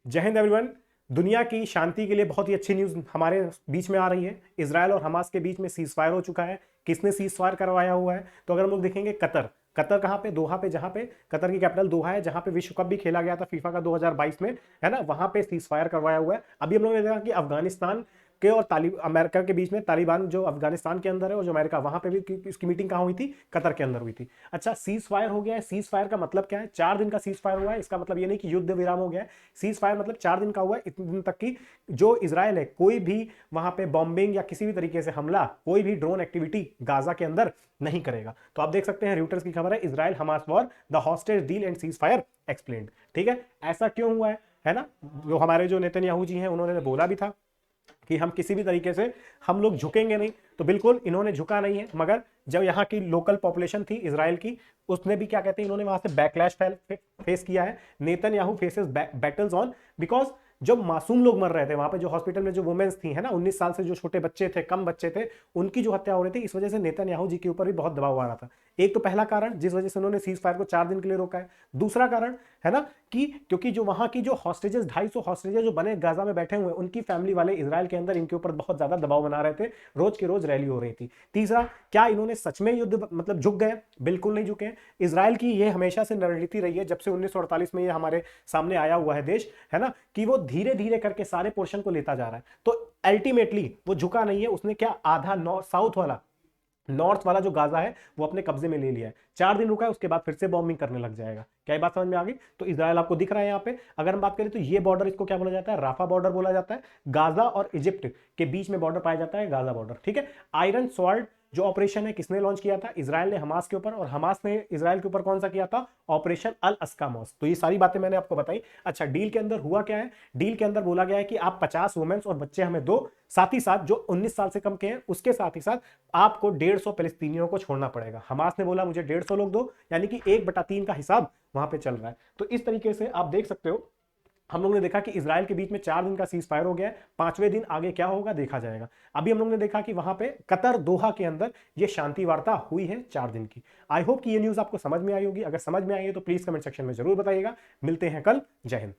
जय हिंद एवरीवन। दुनिया की शांति के लिए बहुत ही अच्छी न्यूज हमारे बीच में आ रही है। इजराइल और हमास के बीच में सीज फायर हो चुका है। किसने सीज फायर करवाया हुआ है? तो अगर हम लोग देखेंगे कतर। कतर कहाँ पे? दोहा पे, जहां पे कतर की कैपिटल दोहा है, जहां पे विश्व कप भी खेला गया था फीफा का 2022 में, है ना। वहां पे सीज फायर करवाया हुआ है। अभी हम लोगों ने देखा कि अफगानिस्तान के और अमेरिका के बीच में, तालिबान जो अफगानिस्तान के अंदर है और जो अमेरिका, वहां पे भी इसकी मीटिंग कहाँ हुई थी? कतर के अंदर हुई थी। अच्छा, सीज फायर हो गया है। सीज फायर का मतलब क्या है? 4 दिन का सीज फायर हुआ है। इसका मतलब ये नहीं कि युद्ध विराम हो गया है। सीज फायर मतलब 4 दिन का हुआ है। इतने दिन तक की जो इजराइल है, कोई भी वहां पे बॉम्बिंग या किसी भी तरीके से हमला, कोई भी ड्रोन एक्टिविटी गाजा के अंदर नहीं करेगा। तो आप देख सकते हैं, रूटर्स की खबर है, Israel Hamas war, the hostage deal and cease fire explained. ठीक है, ऐसा क्यों हुआ है ना। जो हमारे जो नेतन्याहू जी हैं, उन्होंने बोला भी था कि हम किसी भी तरीके से हम लोग झुकेंगे नहीं। तो बिल्कुल इन्होंने झुका नहीं है। मगर जब यहाँ की लोकल पॉपुलेशन थी इजराइल की, उसने भी क्या कहते हैं, इन्होंने वहां से बैकलैश फेस किया है। Netanyahu faces battles on, because जब मासूम लोग मर रहे थे वहां पे, जो हॉस्पिटल में जो वुमेन्स थी, है ना, 19 साल से जो छोटे बच्चे थे, कम बच्चे थे, उनकी जो हत्या हो रही थी, इस वजह से नेतन्याहू जी के ऊपर भी बहुत दबाव आ रहा था। एक तो पहला कारण जिस वजह से उन्होंने सीज फायर को 4 दिन के लिए रोका है। दूसरा कारण है ना कि क्योंकि जो वहां की जो हॉस्टेजेस, 250 हॉस्टेजेस जो बने गाजा में बैठे हुए, उनकी फैमिली वाले इजराइल के अंदर इनके ऊपर बहुत ज्यादा दबाव बना रहे थे। रोज के रोज रैली हो रही थी। तीसरा, क्या इन्होंने सच में युद्ध मतलब झुक गए? बिल्कुल नहीं झुके। इजराइल की ये हमेशा से रणनीति रही है, जब से 1948 में ये हमारे सामने आया हुआ है देश, है ना, कि वो धीरे धीरे करके सारे पोर्शन को लेता जा रहा है। तो अल्टीमेटली वो झुका नहीं है। उसने क्या, आधा नॉर्थ वाला जो गाजा है वो अपने कब्जे में ले लिया है। 4 दिन रुका है, उसके बाद फिर से बॉम्बिंग करने लग जाएगा। क्या ये बात समझ में आ गई? तो इजराइल आपको दिख रहा है यहाँ पे। अगर हम बात करें तो ये बॉर्डर, इसको क्या बोला जाता है? राफा बॉर्डर बोला जाता है। गाजा और इजिप्ट के बीच में बॉर्डर पाया जाता है, गाजा बॉर्डर। ठीक है। आयरन स्वॉर्ड जो ऑपरेशन है, किसने लॉन्च किया था? इजराइल ने हमास के ऊपर, और हमास ने इजराइल के ऊपर कौन सा किया था? ऑपरेशन अल अस्कामोस। तो ये सारी बातें मैंने आपको बताई। अच्छा, डील के अंदर हुआ क्या है? डील के अंदर बोला गया है कि आप 50 वुमेन्स और बच्चे हमें दो, साथ ही साथ जो 19 साल से कम के हैं उसके साथ ही साथ आपको 150 फिलिस्तीनियों को छोड़ना पड़ेगा। हमास ने बोला मुझे 150 लोग दो, यानी कि 1/3 का हिसाब वहां पे चल रहा है। तो इस तरीके से आप देख सकते हो, हम लोग ने देखा कि इजराइल के बीच में 4 दिन का सीज फायर हो गया है। 5वें दिन आगे क्या होगा देखा जाएगा। अभी हम लोग ने देखा कि वहां पे कतर दोहा के अंदर ये शांति वार्ता हुई है 4 दिन की। आई होप कि ये न्यूज आपको समझ में आई होगी। अगर समझ में आई है तो प्लीज कमेंट सेक्शन में जरूर बताइएगा। मिलते हैं कल। जय हिंद।